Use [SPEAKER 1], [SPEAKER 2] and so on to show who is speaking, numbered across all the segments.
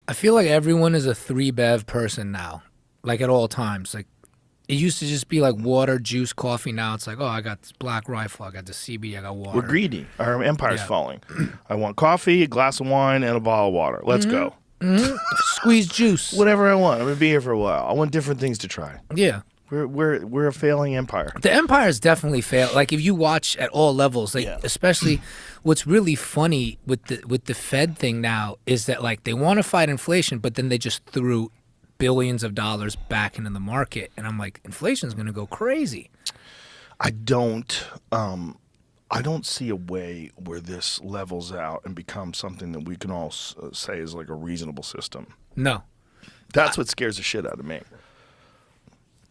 [SPEAKER 1] I feel like everyone is a 3-bev person now, like at all times. Like it used to just be like water, juice, coffee. Now it's like, oh, I got this Black Rifle, I got the CB, I got water.
[SPEAKER 2] We're greedy. Our empire's
[SPEAKER 1] Yeah.
[SPEAKER 2] falling. I want coffee, a glass of wine, and a bottle of water. Let's go.
[SPEAKER 1] Squeeze juice.
[SPEAKER 2] Whatever I want. I'm gonna be here for a while. I want different things to try.
[SPEAKER 1] Yeah.
[SPEAKER 2] We're a failing empire.
[SPEAKER 1] The empire's definitely failed. Like if you watch at all levels, like especially what's really funny with the Fed thing now is that like they want to fight inflation, but then they just threw billions of dollars back into the market, and I'm like, inflation's going to go crazy.
[SPEAKER 2] I don't see a way where this levels out and becomes something that we can all say is like a reasonable system.
[SPEAKER 1] No.
[SPEAKER 2] That's what scares the shit out of me.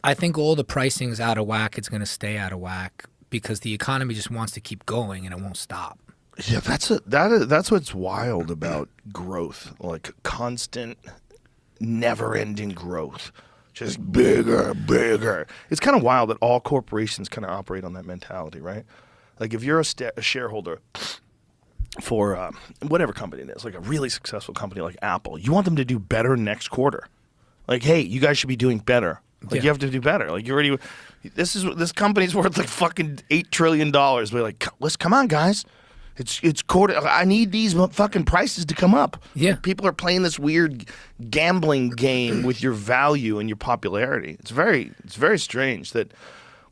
[SPEAKER 1] I think all the pricing's out of whack. It's going to stay out of whack because the economy just wants to keep going and it won't stop.
[SPEAKER 2] Yeah, that's what's wild about growth, like constant, never-ending growth, just bigger, bigger. It's kind of wild that all corporations kind of operate on that mentality, right? Like if you're a shareholder for whatever company it is, like a really successful company like Apple, you want them to do better next quarter. Like, hey, you guys should be doing better. Like you have to do better. Like this company's worth like fucking $8 trillion. We're like, let's come on, guys. It's quarter. I need these fucking prices to come up.
[SPEAKER 1] Yeah.
[SPEAKER 2] Like, people are playing this weird gambling game with your value and your popularity. It's very strange that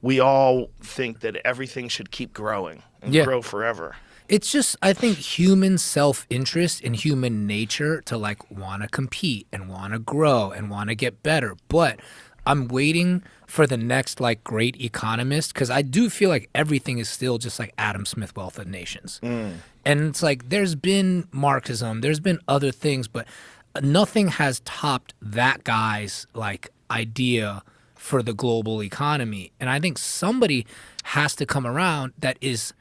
[SPEAKER 2] we all think that everything should keep growing and grow forever.
[SPEAKER 1] It's just, I think, human self-interest and human nature to like want to compete and want to grow and want to get better. But I'm waiting for the next like great economist because I do feel like everything is still just like Adam Smith Wealth of Nations. And it's like there's been Marxism, there's been other things, but nothing has topped that guy's like idea for the global economy. And I think somebody has to come around that is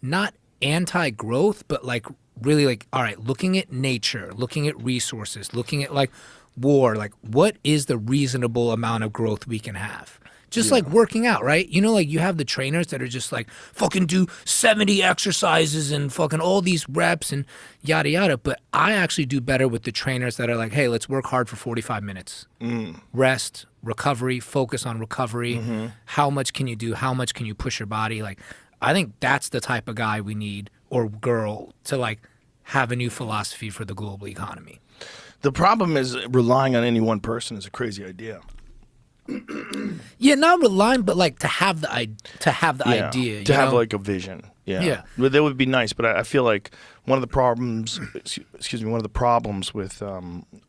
[SPEAKER 1] not anti-growth, but like really like, all right, looking at nature, looking at resources, looking at like war, like what is the reasonable amount of growth we can have? Just like working out, right? You know, like you have the trainers that are just like fucking do 70 exercises and fucking all these reps and yada yada. But I actually do better with the trainers that are like, hey, let's work hard for 45 minutes. Rest, recovery, focus on recovery. How much can you do? How much can you push your body? Like, I think that's the type of guy we need or girl to like have a new philosophy for the global economy.
[SPEAKER 2] The problem is relying on any one person is a crazy idea.
[SPEAKER 1] Yeah, not relying, but like to have the idea,
[SPEAKER 2] to have like a vision. Yeah, but that would be nice. But I feel like one of the problems, one of the problems with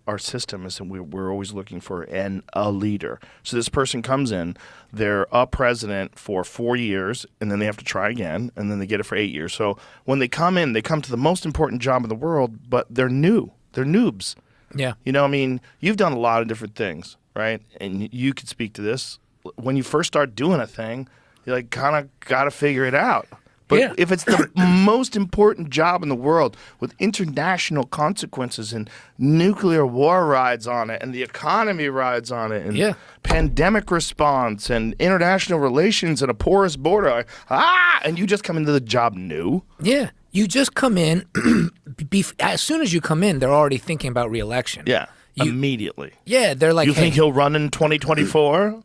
[SPEAKER 2] our system is that we're always looking for a leader. So this person comes in, they're a president for 4 years, and then they have to try again, and then they get it for 8 years. So when they come in, they come to the most important job in the world, but they're new. They're noobs.
[SPEAKER 1] Yeah.
[SPEAKER 2] You know, I mean, you've done a lot of different things, right? And you could speak to this. When you first start doing a thing, you like kind of got to figure it out. But if it's the most important job in the world with international consequences and nuclear war rides on it and the economy rides on it and pandemic response and international relations and a porous border, and you just come into the job new.
[SPEAKER 1] Yeah. You just come in, as soon as you come in, they're already thinking about re-election.
[SPEAKER 2] Yeah, immediately.
[SPEAKER 1] Yeah, they're like,
[SPEAKER 2] you think he'll run in 2024?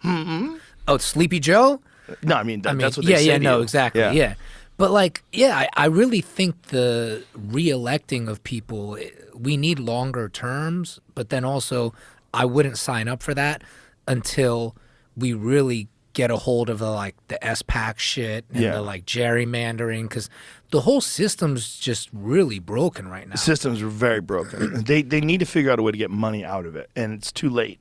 [SPEAKER 1] Oh, it's Sleepy Joe?
[SPEAKER 2] No, I mean, that's what they say.
[SPEAKER 1] Yeah, no, exactly.
[SPEAKER 2] Yeah.
[SPEAKER 1] Yeah. But like, I really think the re-electing of people, we need longer terms, but then also I wouldn't sign up for that until we really get a hold of the SPAC shit and the like gerrymandering, because the whole system's just really broken right now.
[SPEAKER 2] The systems are very broken. They need to figure out a way to get money out of it, and it's too late.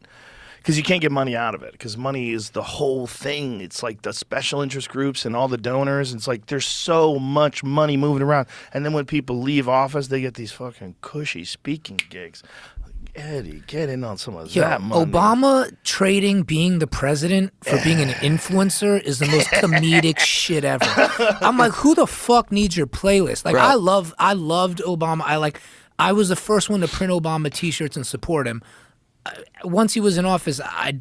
[SPEAKER 2] Because you can't get money out of it, because money is the whole thing. It's like the special interest groups and all the donors. It's like there's so much money moving around. And then when people leave office, they get these fucking cushy speaking gigs. Eddie, get in on some of that money.
[SPEAKER 1] Obama trading being the president for being an influencer is the most comedic shit ever. I'm like, who the fuck needs your playlist? Like, I loved Obama. I was the first one to print Obama t-shirts and support him. Once he was in office, I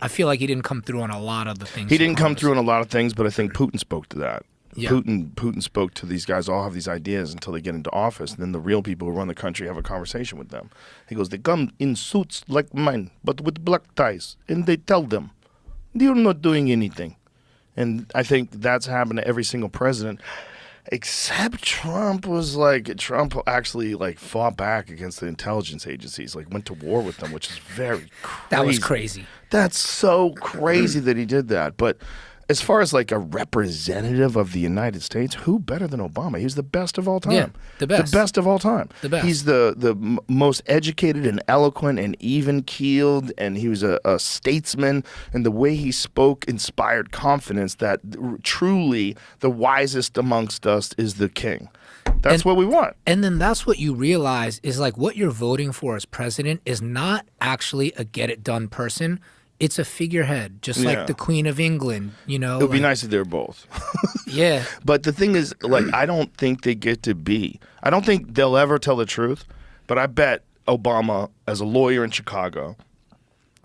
[SPEAKER 1] feel like he didn't come through on a lot of the things.
[SPEAKER 2] He didn't come through on a lot of things, but I think Putin spoke to that.
[SPEAKER 1] Yeah.
[SPEAKER 2] Putin spoke to these guys, all have these ideas until they get into office, and then the real people who run the country have a conversation with them. He goes, they come in suits like mine, but with black ties, and they tell them, you're not doing anything. And I think that's happened to every single president, except Trump actually like fought back against the intelligence agencies, like went to war with them, which is very crazy.
[SPEAKER 1] That was crazy.
[SPEAKER 2] That's so crazy that he did that. But as far as like a representative of the United States, who better than Obama? He's the best of all time.
[SPEAKER 1] Yeah, the best.
[SPEAKER 2] The best of all time.
[SPEAKER 1] The best.
[SPEAKER 2] He's the most educated and eloquent and even-keeled, and he was a statesman, and the way he spoke inspired confidence that truly the wisest amongst us is the king. That's what we want.
[SPEAKER 1] And then that's what you realize is like what you're voting for as president is not actually a get-it-done person. It's a figurehead, just like the Queen of England, you know.
[SPEAKER 2] It would be nice if they were both.
[SPEAKER 1] Yeah.
[SPEAKER 2] But the thing is, like, I don't think they get to be. I don't think they'll ever tell the truth. But I bet Obama, as a lawyer in Chicago,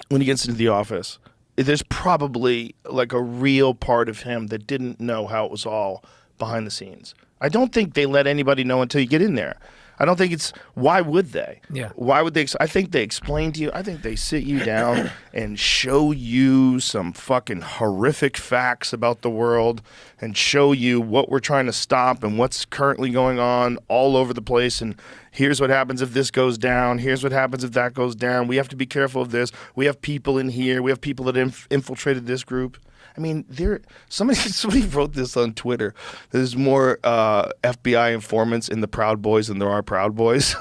[SPEAKER 2] when he gets into the office, there's probably like a real part of him that didn't know how it was all behind the scenes. I don't think they let anybody know until you get in there. I don't think it's, why would they?
[SPEAKER 1] Yeah.
[SPEAKER 2] Why would they? I think they explain to you. I think they sit you down and show you some fucking horrific facts about the world and show you what we're trying to stop and what's currently going on all over the place. And here's what happens if this goes down. Here's what happens if that goes down. We have to be careful of this. We have people in here. We have people that infiltrated this group. I mean, somebody wrote this on Twitter. There's more FBI informants in the Proud Boys than there are Proud Boys.